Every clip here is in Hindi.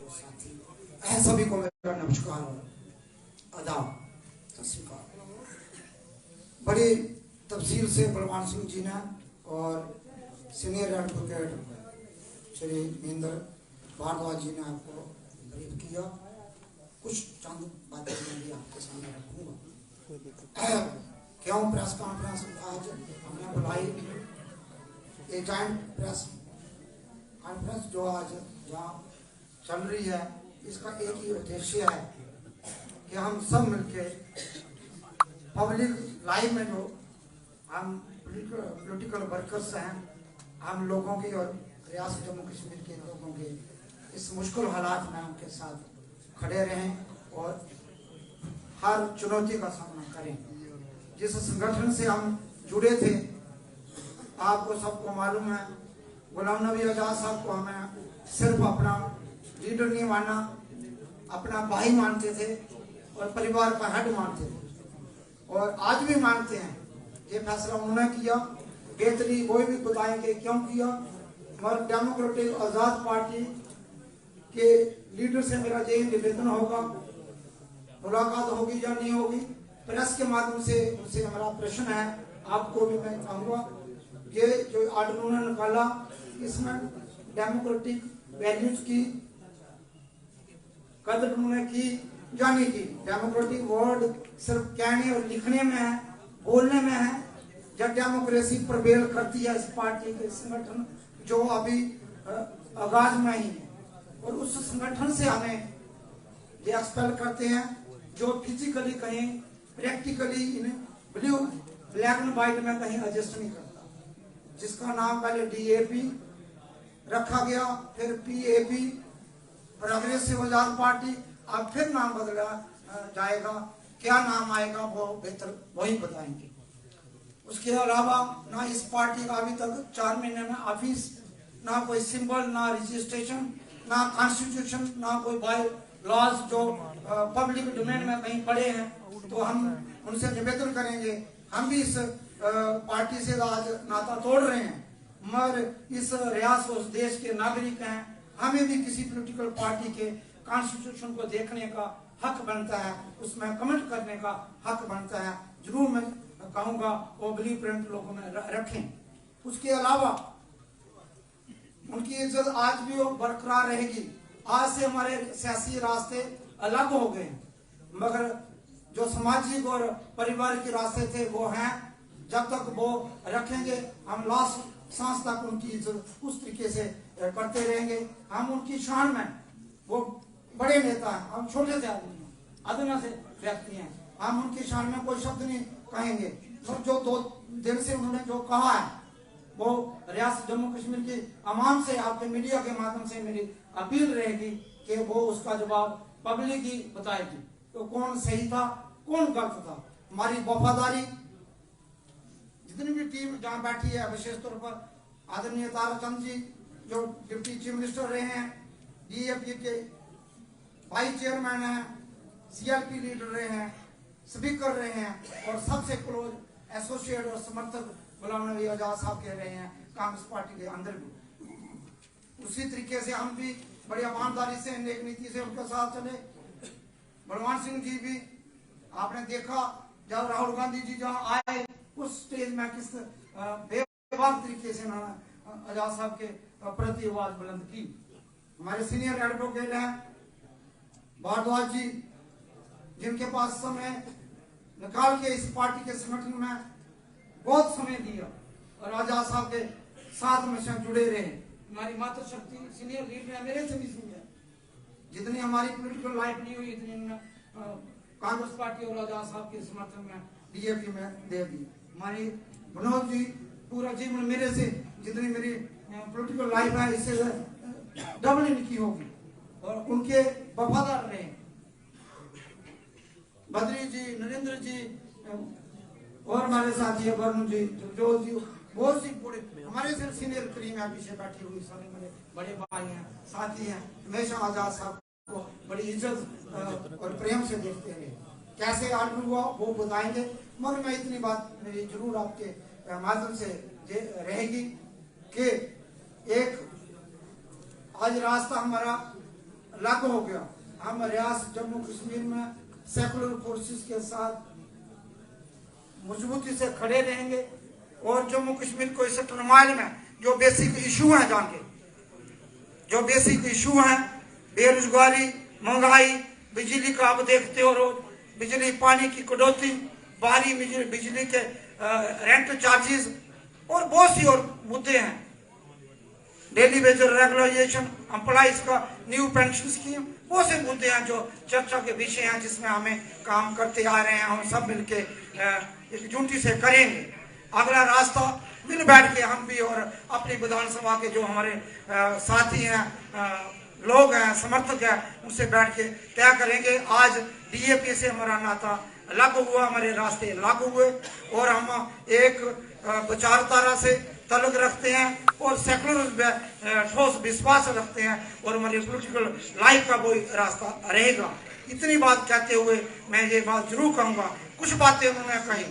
साथी सभी को मेरा नमस्कार और आदाब, सत श्री अकाल। बड़ी तफसील से बलवान सिंह जी ने और सीनियर एडवोकेट श्री महेंद्र भारद्वाज जी ने आपको ब्रीफ किया। कुछ चंद बातें मैं भी आपके सामने रखूंगा। क्यों प्रेस कॉन्फ्रेंस आज हमने बुलाई, एक जॉइंट प्रेस कॉन्फ्रेंस जो आज जहाँ चल रही है, इसका एक ही उद्देश्य है कि हम सब मिलके पब्लिक लाइफ में जो हम पॉलिटिकल वर्कर्स हैं, हम लोगों की और रियासत जम्मू कश्मीर के लोगों के इस मुश्किल हालात में उनके साथ खड़े रहें और हर चुनौती का सामना करें। जिस संगठन से हम जुड़े थे, आपको सबको मालूम है, गुलाम नबी आजाद साहब को हमें सिर्फ अपना लीडर नहीं माना, अपना भाई मानते थे और परिवार का हेड मानते थे और आज भी मानते हैं। ये फैसला उन्होंने किया, बेहतरी कोई भी बताएंगे क्यों किया। मगर डेमोक्रेटिक आजाद पार्टी के लीडर से मेरा यही निवेदन होगा, मुलाकात होगी या नहीं होगी, प्रेस के माध्यम से उनसे हमारा प्रश्न है। आपको भी मैं चाहूँगा, ये जो ऑर्डर उन्होंने निकाला, इसमें डेमोक्रेटिक वैल्यूज की कदर उन्होंने की या नहीं की। डेमोक्रेटिक वर्ड सिर्फ कहने और लिखने में है, बोलने में है, जब डेमोक्रेसी प्रवेल करती है इस पार्टी के संगठन जो अभी आगाज में ही है, और उस संगठन से हमें ये एक्सपेल करते हैं जो फिजिकली कहीं practically in black and white में कहीं एडजस्ट नहीं करता। जिसका नाम पहले DAP रखा गया, फिर PAP, प्रोग्रेसिव आजाद पार्टी, अब फिर नाम बदला जाएगा। क्या नाम आएगा वो बेहतर वही बताएंगे। उसके अलावा ना इस पार्टी का अभी तक 4 महीने में ऑफिस, ना कोई सिंबल, ना रजिस्ट्रेशन, ना कॉन्स्टिट्यूशन, ना कोई बाय लॉज जो पब्लिक डोमेन में कहीं पड़े हैं। तो हम उनसे निवेदन करेंगे, हम भी इस पार्टी से आज नाता तोड़ रहे हैं, मगर इस रियासत उस देश के नागरिक हैं, हमें भी किसी पॉलिटिकल पार्टी के कॉन्स्टिट्यूशन को देखने का हक बनता है, उसमें कमेंट करने का हक बनता है। जरूर मैं कहूँगा वो ब्लू प्रिंट लोगों में रखें। उसके अलावा उनकी इज्जत आज भी वो बरकरार रहेगी। आज से हमारे सियासी रास्ते अलग हो गए, मगर जो सामाजिक और पारिवारिक रास्ते थे वो हैं। जब तक वो रखेंगे, हम लास्ट सांस तक उनकी इज्जत उस तरीके से करते रहेंगे। हम उनकी शान में, वो बड़े नेता हैं, हम छोटे से आदमी हैं, अदना से व्यक्ति हैं, हम उनकी शान में कोई शब्द नहीं कहेंगे। तो जो 2 दिन से उन्होंने जो कहा है, वो रियासत जम्मू कश्मीर की आवाम से, आपके मीडिया के माध्यम से मेरी अपील रहेगी कि वो उसका जवाब पब्लिक ही बताएगी। तो कौन सही था, कौन गलत था। हमारी वफादारी, जितनी भी टीम जहाँ बैठी है, विशेष तौर पर आदरणीय ताराचंद जी जो डिप्टी चीफ मिनिस्टर रहे हैं, DAP के वाइस चेयरमैन हैं, CLP लीडर रहे हैं, स्पीकर रहे हैं और सबसे क्लोज एसोसिएट और समर्थक गुलाम नबी आजाद साहब कह रहे हैं कांग्रेस पार्टी के अंदर भी। उसी तरीके से हम भी बड़ी ईमानदारी से, नेक नीति से उनके साथ चले। बलवान सिंह जी भी आपने देखा, जब राहुल गांधी जी जहाँ आए, उस स्टेज में किस बेबाक तरीके से उन्होंने आजाद साहब के प्रति आवाज बुलंद की। हमारे सीनियर एडवोकेट हैं भारद्वाज जी, जिनके पास समय निकाल के इस पार्टी के संगठन में बहुत समय दिया और आजाद साहब के साथ में से जुड़े रहे। हमारी मातृशक्ति सीनियर लीडर है, मेरे से भी सीनियर, जितनी हमारी पॉलिटिकल लाइफ नहीं हुई इतनी कांग्रेस पार्टी और आजाद साहब के समर्थन में DAP में दे दी। हमारी मनोज जी पूरा जीवन मेरे से, जितनी मेरी पॉलिटिकल लाइफ है, इससे डबल इनकी होगी और उनके वफादार रहे। बद्री जी, नरेंद्र जी और हमारे साथी वरुण जी, जो जी, बहुत सी बड़े हमारे से सीनियर करीम है, पीछे बैठी हुई सारे मेरे बड़े भाई हैं, साथी हैं, हमेशा आजाद साहब को बड़ी इज्जत और प्रेम से देखते रहे। कैसे आर्डर हुआ वो बताएंगे, मगर मैं इतनी बात मेरी जरूर आपके माध्यम से रहेगी कि एक आज रास्ता हमारा लागू हो गया। हम रियासत जम्मू कश्मीर में सेकुलर फोर्सेस के साथ मजबूती से खड़े रहेंगे और जम्मू कश्मीर को इस टर्माइल में जो बेसिक इशू हैं जान के, जो बेसिक इशू हैं, बेरोजगारी, महंगाई, बिजली का आप देखते हो रोज, बिजली पानी की कटौती, बाहरी बिजली के रेंट चार्जेस और बहुत सी और मुद्दे हैं। डेली वेज रेगुलराइजेशन, एम्प्लॉइज का न्यू पेंशन स्कीम, बहुत से मुद्दे हैं जो चर्चा के विषय हैं, जिसमें हमें काम करते आ रहे हैं। हम सब मिलके एकजुटती से करेंगे। अगला रास्ता मिल बैठ के हम भी और अपनी विधानसभा के जो हमारे साथी हैं, लोग हैं, समर्थक हैं, उनसे बैठ के तय करेंगे। आज डीएपी से हमारा नाता लागू हुआ, हमारे रास्ते लागू हुए और हम एक विचारधारा से ताल्लुक रखते हैं और सेकुलर ठोस विश्वास रखते हैं और हमारी पॉलिटिकल लाइफ का वही रास्ता रहेगा। इतनी बात कहते हुए मैं ये बात जरूर कहूँगा, कुछ बातें उन्होंने कही।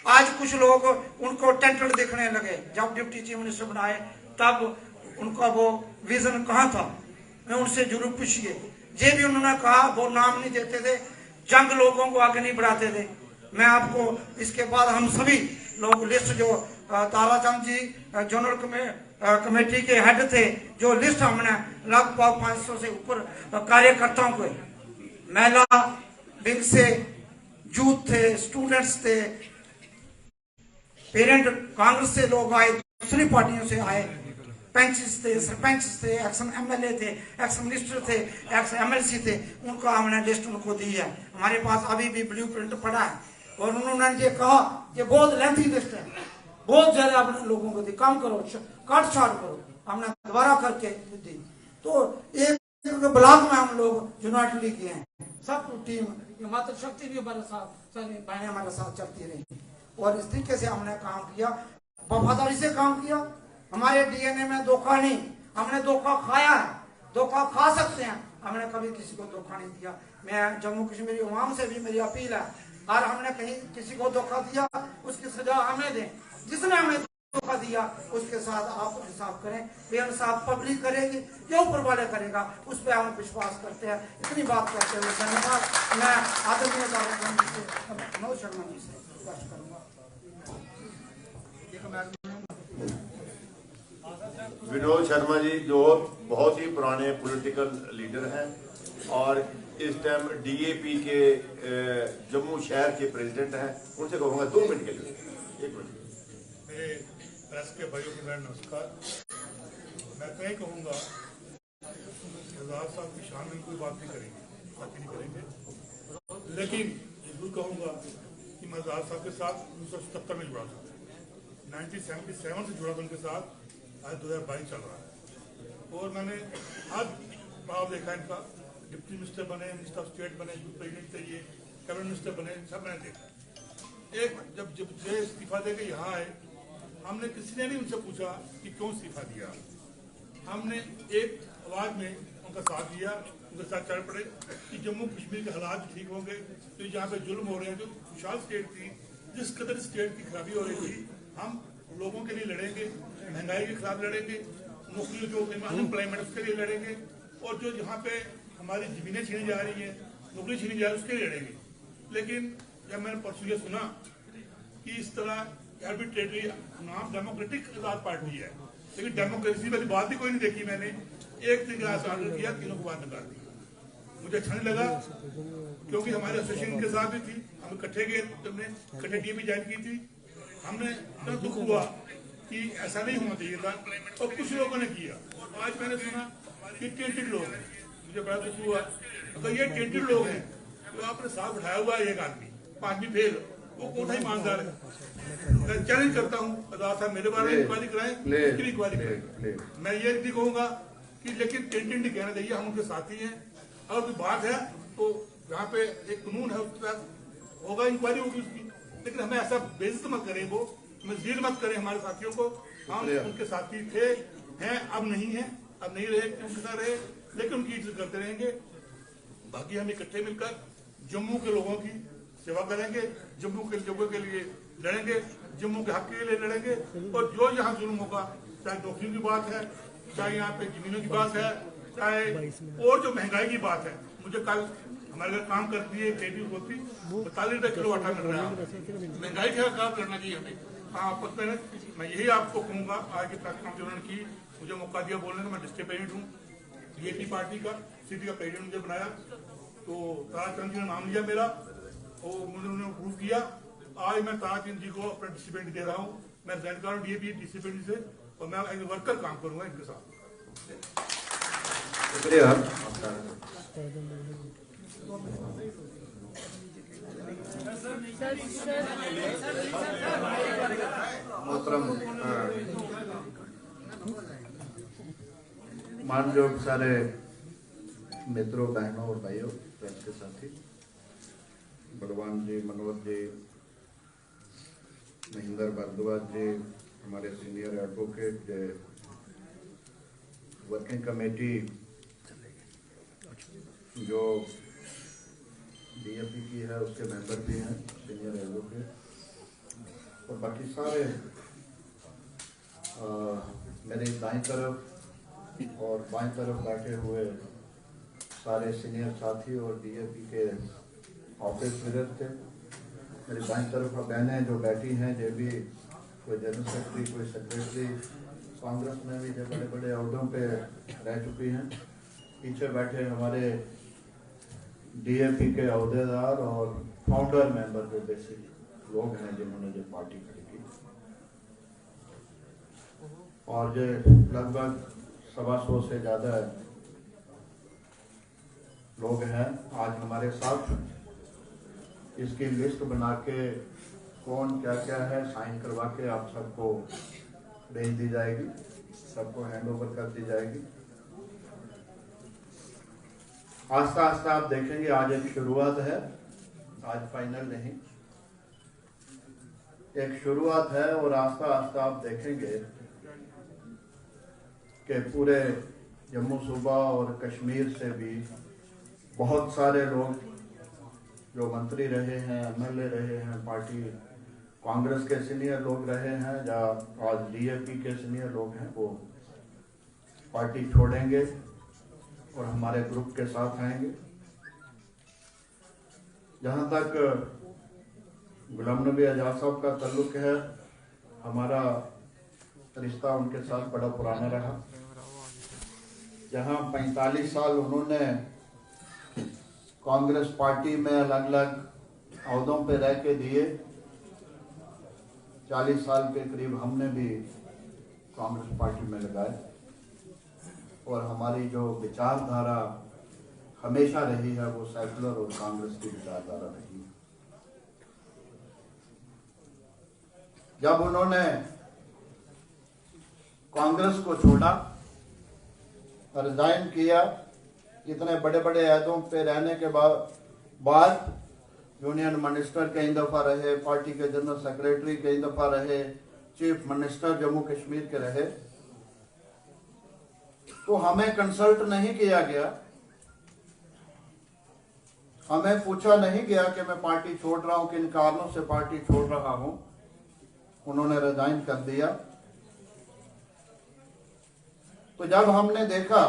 आज कुछ लोग उनको टेंटेड देखने लगे, जब डिप्टी चीफ मिनिस्टर बनाए तब उनका वो विजन कहाँ था, मैं उनसे जरूर पूछिए। ये भी उन्होंने कहा वो नाम नहीं देते थे, जंग लोगों को आगे नहीं बढ़ाते थे। मैं आपको इसके बाद हम सभी लोग लिस्ट जो ताराचंद जी जनरल कमेटी के हेड थे, जो लिस्ट हमने लगभग 500 से ऊपर कार्यकर्ताओं को, महिला विंग से यूथ थे, स्टूडेंट्स थे, पेरेंट कांग्रेस से लोग आए, दूसरी पार्टियों से आए, पंचेस थे, सरपंच थे, एक्स एमएलए थे, एक्स मिनिस्टर थे, एक्स एमएलसी थे, उनका हमने लिस्ट उनको दी है। हमारे पास अभी भी ब्लूप्रिंट पड़ा है और उन्होंने ये कहा कि बहुत लेंथी लिस्ट है, बहुत ज्यादा अपने लोगों को दी, कम करो, काट छाट करो, हमने दोबारा करके दी। तो एक ब्लॉक में हम लोग यूनाइटली किए हैं, सब टीम मात्र शक्ति भी हमारे साथ, बहने हमारे साथ चलती रही और इस तरीके से हमने काम किया, वफादारी से काम किया। हमारे डीएनए में धोखा नहीं, हमने धोखा खाया है, धोखा खा सकते हैं, हमने कभी किसी को धोखा नहीं दिया। मैं जम्मू कश्मीरी अवाम से भी मेरी अपील है, और हमने कहीं किसी को धोखा दिया उसकी सजा हमें दें, जिसने हमें धोखा दिया उसके साथ आप इंसाफ करें। बेइंसाफ पब्लिक करेगी या ऊपर वाले करेगा, उस पर हम विश्वास करते हैं। इतनी बात करते हुए धन्यवाद। मैं आदरणीय मनोज शर्मा जी से रिक्वेस्ट करूंगा। विनोद शर्मा जी जो बहुत ही पुराने पॉलिटिकल लीडर हैं और इस टाइम डीएपी के जम्मू शहर के प्रेसिडेंट हैं, उनसे कहूँगा 2 मिनट के लिए। 1 मिनट। मेरे प्रेस के भाइयों को मेरा नमस्कार। मैं तो ये कहूँगा सरदार साहब की शान में कोई बात नहीं करेंगे, बात नहीं करेंगे, लेकिन जरूर कहूँगा कि मैं सरदार साहब के साथ 1977 में जुड़ा था, 1977 से जुड़ा था उनके साथ। आज 2022 चल रहा है और मैंने आज भाव देखा इनका, डिप्टी मिनिस्टर बने, मिनिस्टर ऑफ स्टेट बने, यूथ प्रेसिडेंट थे, ये कैबिनेट मिनिस्टर बने, सब मैंने देखा। एक जब ये इस्तीफा देकर यहाँ आए, हमने किसी ने नहीं उनसे पूछा कि क्यों इस्तीफा दिया। हमने एक आवाज में उनका साथ दिया, उनके साथ चल पड़े कि जम्मू कश्मीर के हालात ठीक होंगे। तो जहाँ पे जुल्म हो रहे हैं, जो खुशहाल स्टेट थी, जिस कदर स्टेट की खराबी हो रही थी, हम लोगों के लिए लड़ेंगे, महंगाई के खिलाफ लड़ेंगे, नौकरी जो अनएम्प्लॉयमेंट उसके लिए लड़ेंगे, और जो जहाँ पे हमारी जमीनें छीनी जा रही हैं, नौकरी छीनी जा रही है, उसके लिए लड़ेंगे। लेकिन जब मैंने परसों ये सुना कि इस तरह आर्बिट्रेटरी नाम डेमोक्रेटिक आजाद पार्टी है, लेकिन डेमोक्रेसी वाली बात भी कोई नहीं देखी। मैंने एक दिन ऑर्डर किया, तीनों को बाहर निकाल दिया। मुझे अच्छा नहीं लगा क्योंकि हमारे एसोसिएशन के साथ भी थी, हम इकट्ठे गए, तुमने इकट्ठे टीम भी ज्वाइन की थी। हमने दुख हुआ कि ऐसा नहीं होना चाहिए था और कुछ लोगों ने किया। आज मैंने सुना कि टेंटेड लोग हैं, मुझे बड़ा दुख हुआ। अगर ये टेंटेड लोग हैं तो आपने साथ उठाया हुआ है एक आदमी, 5 आदमी फेल, वो कौन सा ईमानदार है? मैं चैलेंज करता हूँ अदालत साहब मेरे बारे में इंक्वायरी कराएं, उसकी इंक्वायरी कराएं। मैं ये भी कहूँगा कि लेकिन टेंटेड नहीं कहना चाहिए, हम उनके साथी हैं। अगर कोई बात है तो यहाँ पे एक कानून है, उसके साथ होगा, इंक्वायरी होगी उसकी, लेकिन हमें ऐसा बेइज्जत मत करें, वो मजदूर मत करें हमारे साथियों को। हम उनके साथी थे, हैं, अब नहीं है, अब नहीं रहे, उनके साथ रहे, लेकिन उनकी इज्जत करते रहेंगे। बाकी हम इकट्ठे मिलकर जम्मू के लोगों की सेवा करेंगे, जम्मू के लोगों के लिए लड़ेंगे, जम्मू के हक के लिए लड़ेंगे। और जो यहाँ जुल्म होगा, चाहे नौकरियों की बात है, चाहे यहाँ पे जमीनों की बात है, चाहे और जो महंगाई की बात है, मुझे कल हमारे घर काम करती है बेटी होती 42 रुपये किलो आटा मिल रहा है। महंगाई के खिलाफ लड़ना चाहिए हमें। हाँ, आपस में मैं यही आपको कहूँगा, आज की प्रेस कॉन्फ्रेंस उन्होंने की, मुझे मौका दिया बोलने का, मैं डिस्ट्रिक्ट प्रेसिडेंट हूँ DAP पार्टी का, सिटी का प्रेसिडेंट मुझे बनाया, तो ताराचंद जी ने नाम लिया मेरा और उन्होंने अप्रूव किया। आज मैं ताराचंद जी को अपना डिस्ट्रिक्ट प्रेसिडेंट दे रहा हूँ। मैं रिजाइन कर रहा हूँ DAP डिस्ट्रिक्ट प्रेसिडेंट से, और मैं एज ए वर्कर काम करूँगा इनके साथ। शुक्रिया। मोहतरम मानयोग सारे मित्रों, बहनों और भाइयों, प्रेस के साथी, बलवान जी, मनोज जी, महेंद्र भारद्वाज जी, हमारे सीनियर एडवोकेट, वर्किंग कमेटी जो DAP की है उसके मेंबर भी हैं, सीनियर एडवोकेट, और बाकी सारे मेरी दाईं तरफ और बाईं तरफ बैठे हुए सारे सीनियर साथी और DAP के ऑफिस विजिट थे। मेरी बाईं तरफ बहनें जो बैठी हैं, जो भी कोई जनरल सेक्रेटरी, कोई सेक्रेटरी, कांग्रेस में भी जो बड़े बड़े अहदों पे रह चुकी हैं। पीछे बैठे हमारे DAP के अहदेदार और फाउंडर मेंबर जो बेसिक लोग हैं जिन्होंने जो पार्टी खड़ी की, और जो लगभग 125 से ज़्यादा लोग हैं आज हमारे साथ। इसकी लिस्ट बना के कौन क्या क्या है साइन करवा के आप सबको भेज दी जाएगी, सबको हैंड ओवर कर दी जाएगी। आस्ता आस्ता आप देखेंगे, आज एक शुरुआत है, आज फाइनल नहीं, एक शुरुआत है, और आस्ता आस्ता आप देखेंगे कि पूरे जम्मू सूबा और कश्मीर से भी बहुत सारे लोग जो मंत्री रहे हैं, MLA रहे हैं, पार्टी कांग्रेस के सीनियर लोग रहे हैं, या आज DAP के सीनियर लोग हैं, वो पार्टी छोड़ेंगे और हमारे ग्रुप के साथ आएंगे। जहां तक गुलाम नबी आजाद साहब का ताल्लुक है, हमारा रिश्ता उनके साथ बड़ा पुराना रहा। जहां 45 साल उन्होंने कांग्रेस पार्टी में अलग अलग अहदों पे रह के दिए, 40 साल के करीब हमने भी कांग्रेस पार्टी में लगाए, और हमारी जो विचारधारा हमेशा रही है वो सेकुलर और कांग्रेस की विचारधारा रही है। जब उन्होंने कांग्रेस को छोड़ा, रिजाइन किया, इतने बड़े बड़े अहदों पे रहने के बाद यूनियन मिनिस्टर कई दफा रहे, पार्टी के जनरल सेक्रेटरी कई दफा रहे, चीफ मिनिस्टर जम्मू कश्मीर के रहे, तो हमें कंसल्ट नहीं किया गया, हमें पूछा नहीं गया कि मैं पार्टी छोड़ रहा हूं, किन कारणों से पार्टी छोड़ रहा हूं। उन्होंने रिजाइन कर दिया। तो जब हमने देखा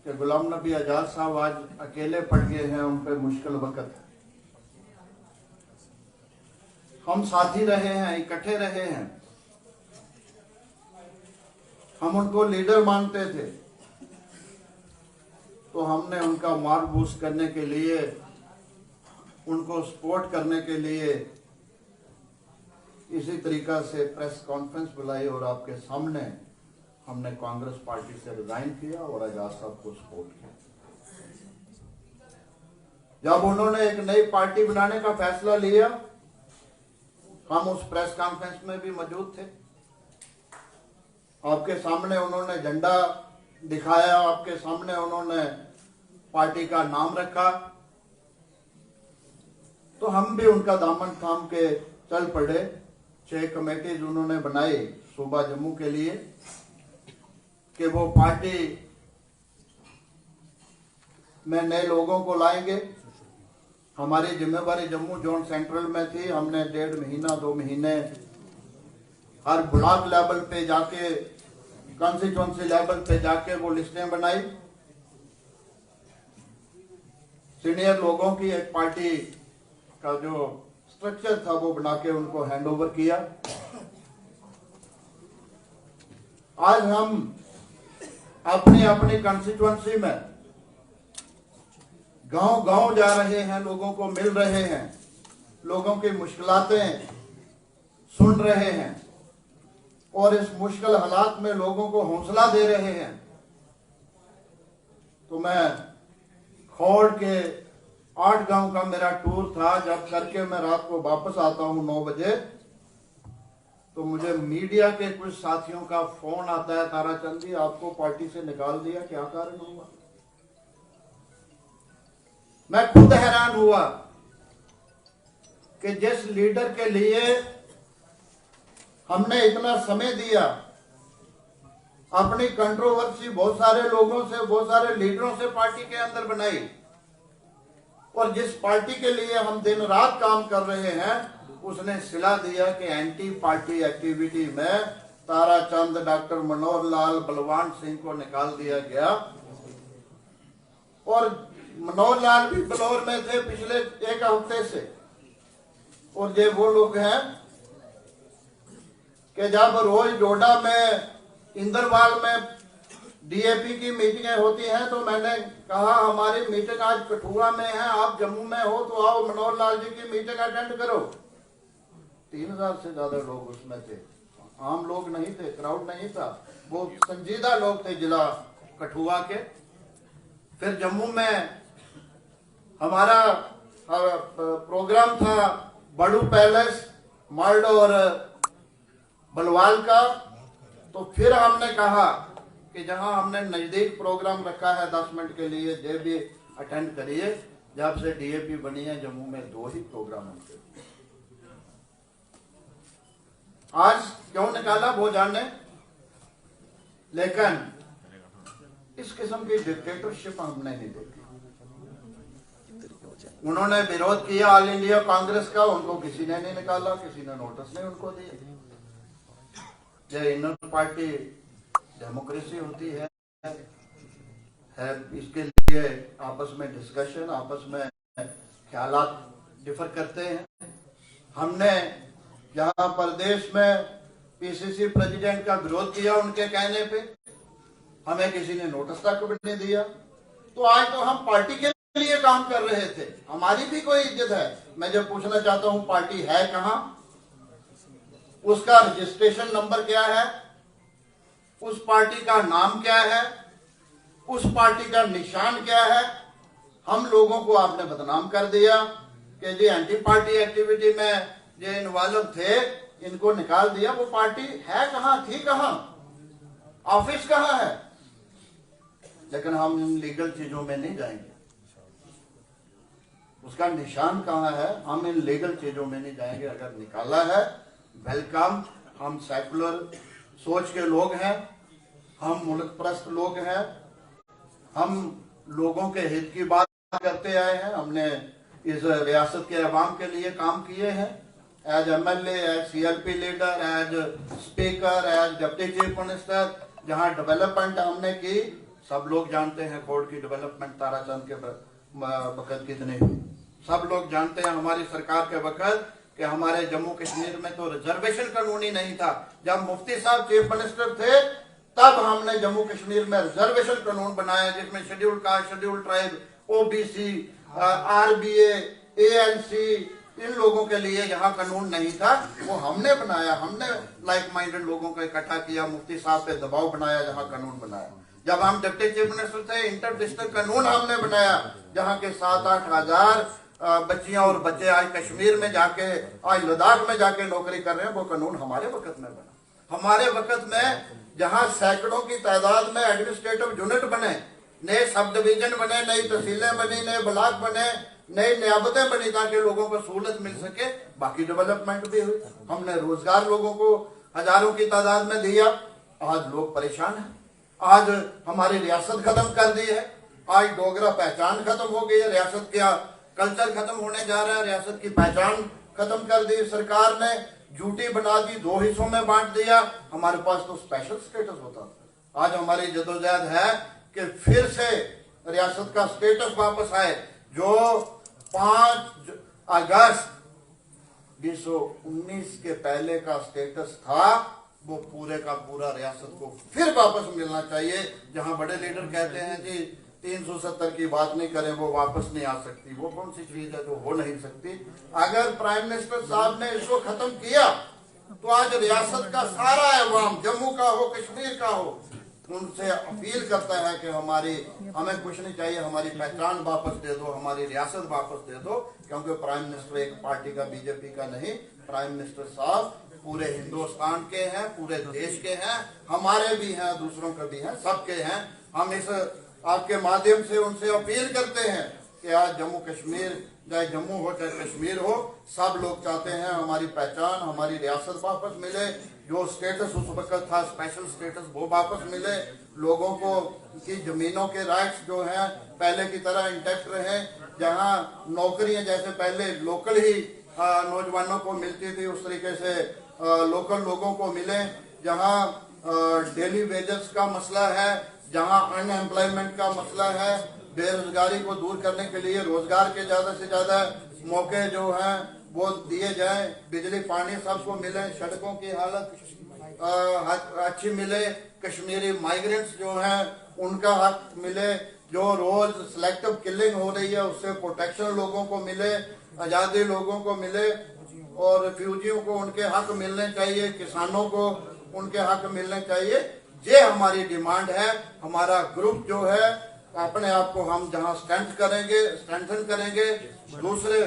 कि गुलाम नबी आजाद साहब आज अकेले पड़ गए हैं, उन पे मुश्किल वक्त है, हम साथी रहे हैं, इकट्ठे रहे हैं, हम उनको लीडर मानते थे, तो हमने उनका मार्ग बूस्ट करने के लिए, उनको सपोर्ट करने के लिए इसी तरीका से प्रेस कॉन्फ्रेंस बुलाई और आपके सामने हमने कांग्रेस पार्टी से रिजाइन किया और आजाद साहब को सपोर्ट किया। जब उन्होंने एक नई पार्टी बनाने का फैसला लिया, हम उस प्रेस कॉन्फ्रेंस में भी मौजूद थे। आपके सामने उन्होंने झंडा दिखाया, आपके सामने उन्होंने पार्टी का नाम रखा, तो हम भी उनका दामन थाम के चल पड़े। 6 कमेटीज उन्होंने बनाई सूबा जम्मू के लिए कि वो पार्टी में नए लोगों को लाएंगे। हमारी जिम्मेवारी जम्मू जोन सेंट्रल में थी। हमने 1.5 महीना 2 महीने हर ब्लॉक लेवल पे जाके कॉन्स्टिट्यूंसी लेवल पे जाके वो लिस्टें बनाई, सीनियर लोगों की एक पार्टी का जो स्ट्रक्चर था वो बना के उनको हैंड ओवर किया। आज हम अपनी अपनी कॉन्स्टिट्यूंसी में गांव गांव जा रहे हैं, लोगों को मिल रहे हैं, लोगों की मुश्किलातें सुन रहे हैं और इस मुश्किल हालात में लोगों को हौसला दे रहे हैं। तो मैं खौड़ के 8 गांव का मेरा टूर था, जब करके मैं रात को वापस आता हूं 9 बजे, तो मुझे मीडिया के कुछ साथियों का फोन आता है, ताराचंद जी आपको पार्टी से निकाल दिया, क्या कारण हुआ? मैं खुद हैरान हुआ कि जिस लीडर के लिए हमने इतना समय दिया, अपनी कंट्रोवर्सी बहुत सारे लोगों से, बहुत सारे लीडरों से पार्टी के अंदर बनाई, और जिस पार्टी के लिए हम दिन रात काम कर रहे हैं, उसने सिला दिया कि एंटी पार्टी एक्टिविटी में ताराचंद, डॉक्टर मनोहर लाल, बलवान सिंह को निकाल दिया गया। और मनोहर लाल भी बलौर में थे पिछले 1 हफ्ते से, और ये वो लोग हैं कि जब रोज डोडा में, इंदरवाल में डीएपी की मीटिंगें होती हैं, तो मैंने कहा हमारी मीटिंग आज कठुआ में है, आप जम्मू में हो तो आओ मनोहर लाल जी की मीटिंग अटेंड करो। 3000 से ज्यादा लोग उसमें थे, आम लोग नहीं थे, क्राउड नहीं था, वो संजीदा लोग थे जिला कठुआ के। फिर जम्मू में हमारा प्रोग्राम था बड़ू पैलेस, मर्ड और बलवाल का। तो फिर हमने कहा कि जहां हमने नजदीक प्रोग्राम रखा है 10 मिनट के लिए, जे भी अटेंड करिए। जब से डीएपी बनी है जम्मू में 2 ही प्रोग्राम होते। आज क्यों निकाला वो जाने, लेकिन इस किस्म की डिक्टेटरशिप हमने नहीं देखी। उन्होंने विरोध किया ऑल इंडिया कांग्रेस का, उनको किसी ने नहीं निकाला, किसी ने नोटिस नहीं उनको दिया। ये इनर पार्टी डेमोक्रेसी होती है, इसके लिए आपस में डिस्कशन, आपस में ख्यालात डिफर करते हैं। हमने यहाँ प्रदेश में पीसीसी प्रेसिडेंट का विरोध किया, उनके कहने पे हमें किसी ने नोटिस तक भी नहीं दिया। तो आज तो हम पार्टी के लिए काम कर रहे थे, हमारी भी कोई इज्जत है। मैं जब पूछना चाहता हूँ पार्टी है कहाँ, उसका रजिस्ट्रेशन नंबर क्या है, उस पार्टी का नाम क्या है, उस पार्टी का निशान क्या है। हम लोगों को आपने बदनाम कर दिया कि जी एंटी पार्टी एक्टिविटी में जो इन्वॉल्व थे इनको निकाल दिया। वो पार्टी है कहाँ, थी कहाँ, ऑफिस कहाँ है? लेकिन हम इन लीगल चीजों में नहीं जाएंगे, उसका निशान कहाँ है, हम इन लीगल चीजों में नहीं जाएंगे। अगर निकाला है वेलकम, हम सेकुलर सोच के लोग हैं, हम मुल्क परस्त लोग हैं, हम लोगों के हित की बात करते आए हैं। हमने इस रियासत के अवाम के लिए काम किए हैं, as MLA, as CLP leader, as speaker, as deputy chief minister. जहां डेवलपमेंट हमने की, सब लोग जानते हैं खौड़ की डेवलपमेंट ताराचंद के वक्त कितनी हुई। सब लोग जानते हैं हमारी सरकार के वक्त कि हमारे जम्मू कश्मीर में तो रिजर्वेशन कानून ही नहीं था। जब मुफ्ती साहब चीफ मिनिस्टर थे तब हमने जम्मू कश्मीर में रिजर्वेशन कानून बनाया, जिसमें schedule caste, schedule tribe, OBC, RBA, ANC, इन लोगों के लिए यहाँ कानून नहीं था, वो हमने बनाया। हमने लाइक माइंडेड लोगों को इकट्ठा किया, मुफ्ती साहब पे दबाव बनाया, जहाँ कानून बनाया। जब हम डिप्टी चीफ मिनिस्टर थे, इंटर डिस्ट्रिक्ट कानून हमने बनाया, जहाँ के 7-8 हजार बच्चियां और बच्चे आज कश्मीर में जाके, आज लद्दाख में जाके नौकरी कर रहे हैं। वो कानून हमारे वक्त में बना। हमारे वक्त में जहाँ सैकड़ों की तादाद में एडमिनिस्ट्रेटिव यूनिट बने, नए सब डिवीजन बने, नई तहसीलें बनी, नए ब्लॉक बने, नई नियाबतें बनी, ताकि लोगों को सहूलत मिल सके। बाकी डेवलपमेंट भी हुई। हमने रोजगार लोगों को हजारों की तादाद में दिया। आज लोग परेशान हैं। आज हमारी रियासत खत्म कर दी है। आज डोगरा पहचान खत्म हो गई है, रियासत का कल्चर खत्म होने जा रहा है, रियासत की पहचान खत्म कर दी सरकार ने, ड्यूटी बना दी, 2 हिस्सों में बांट दिया। हमारे पास तो स्पेशल स्टेटस होता था, आज हमारी जदोजहद है कि फिर से रियासत का स्टेटस वापस आए। जो 5 अगस्त 2019 के पहले का स्टेटस था वो पूरे का पूरा रियासत को फिर वापस मिलना चाहिए। जहां बड़े लीडर कहते हैं जी 370 की बात नहीं करें, वो वापस नहीं आ सकती, वो कौन सी चीज है जो हो नहीं सकती। अगर प्राइम मिनिस्टर साहब ने इसको खत्म किया तो आज रियासत का सारा अवाम, जम्मू का हो कश्मीर का हो, उनसे अपील करता है कि हमें कुछ नहीं चाहिए, हमारी पहचान वापस दे दो, हमारी रियासत वापस दे दो। क्योंकि प्राइम मिनिस्टर एक पार्टी का, बीजेपी का नहीं, प्राइम मिनिस्टर साहब पूरे हिंदुस्तान के हैं, पूरे देश के हैं, हमारे भी हैं, दूसरों के भी हैं, सबके हैं। हम इस आपके माध्यम से उनसे अपील करते हैं कि आज जम्मू कश्मीर, चाहे जम्मू हो चाहे कश्मीर हो, सब लोग चाहते हैं हमारी पहचान, हमारी रियासत वापस मिले। जो स्टेटस उस वक्त था स्पेशल स्टेटस, वो वापस मिले। लोगों को की जमीनों के राइट्स जो हैं पहले की तरह इंटैक्ट रहे। जहां नौकरियां जैसे पहले लोकल ही नौजवानों को मिलती थी, उस तरीके से लोकल लोगों को मिले। जहां डेली वेजेस का मसला है, जहां अनएम्प्लॉयमेंट का मसला है, बेरोजगारी को दूर करने के लिए रोजगार के ज्यादा से ज्यादा मौके जो हैं वो दिए जाएं। बिजली पानी सबको मिले, सड़कों की हालत अच्छी मिले, कश्मीरी माइग्रेंट्स जो हैं उनका हक मिले। जो रोज सिलेक्टिव किलिंग हो रही है उससे प्रोटेक्शन लोगों को मिले, आजादी लोगों को मिले, और रिफ्यूजियों को उनके हक मिलने चाहिए, किसानों को उनके हक मिलने चाहिए। ये हमारी डिमांड है। हमारा ग्रुप जो है अपने आप को हम जहां स्ट्रेंथन करेंगे। दूसरे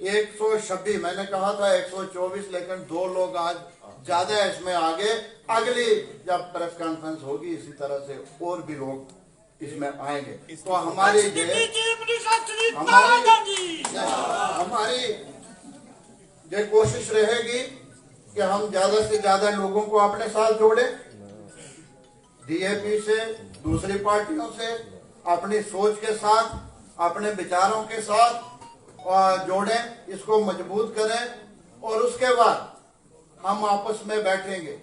126, मैंने कहा था 124, लेकिन 2 लोग आज ज्यादा इसमें आगे। अगली जब प्रेस कॉन्फ्रेंस होगी इसी तरह से और भी लोग इसमें आएंगे। तो हमारी ये कोशिश रहेगी कि हम ज्यादा से ज्यादा लोगों को अपने साथ जोड़ें, डीएपी से, दूसरी पार्टियों से, अपनी सोच के साथ, अपने विचारों के साथ जोड़ें, इसको मजबूत करें। और उसके बाद हम आपस में बैठेंगे,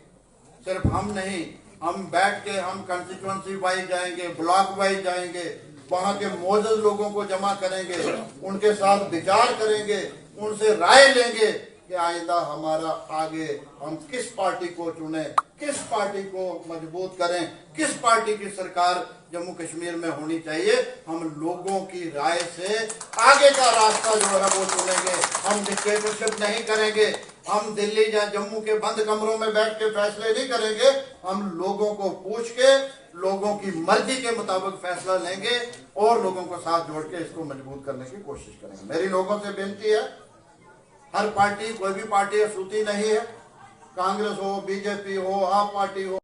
सिर्फ हम नहीं, हम बैठ के हम कंस्टिट्यूएंसी वाइज जाएंगे, ब्लॉक वाइज जाएंगे, वहां के मौजूद लोगों को जमा करेंगे, उनके साथ विचार करेंगे, उनसे राय लेंगे कि आइंदा हमारा आगे हम किस पार्टी को चुने, किस पार्टी को मजबूत करें, किस पार्टी की सरकार जम्मू कश्मीर में होनी चाहिए। हम लोगों की राय से आगे का रास्ता जो है वो चुनेंगे। हम डिक्टेटरशिप नहीं करेंगे, हम दिल्ली या जम्मू के बंद कमरों में बैठ के फैसले नहीं करेंगे। हम लोगों को पूछ के, लोगों की मर्जी के मुताबिक फैसला लेंगे और लोगों को साथ जोड़ के इसको मजबूत करने की कोशिश करेंगे। मेरी लोगों से बेनती है, हर पार्टी, कोई भी पार्टी अछूती नहीं है, कांग्रेस हो, बीजेपी हो, आप पार्टी हो,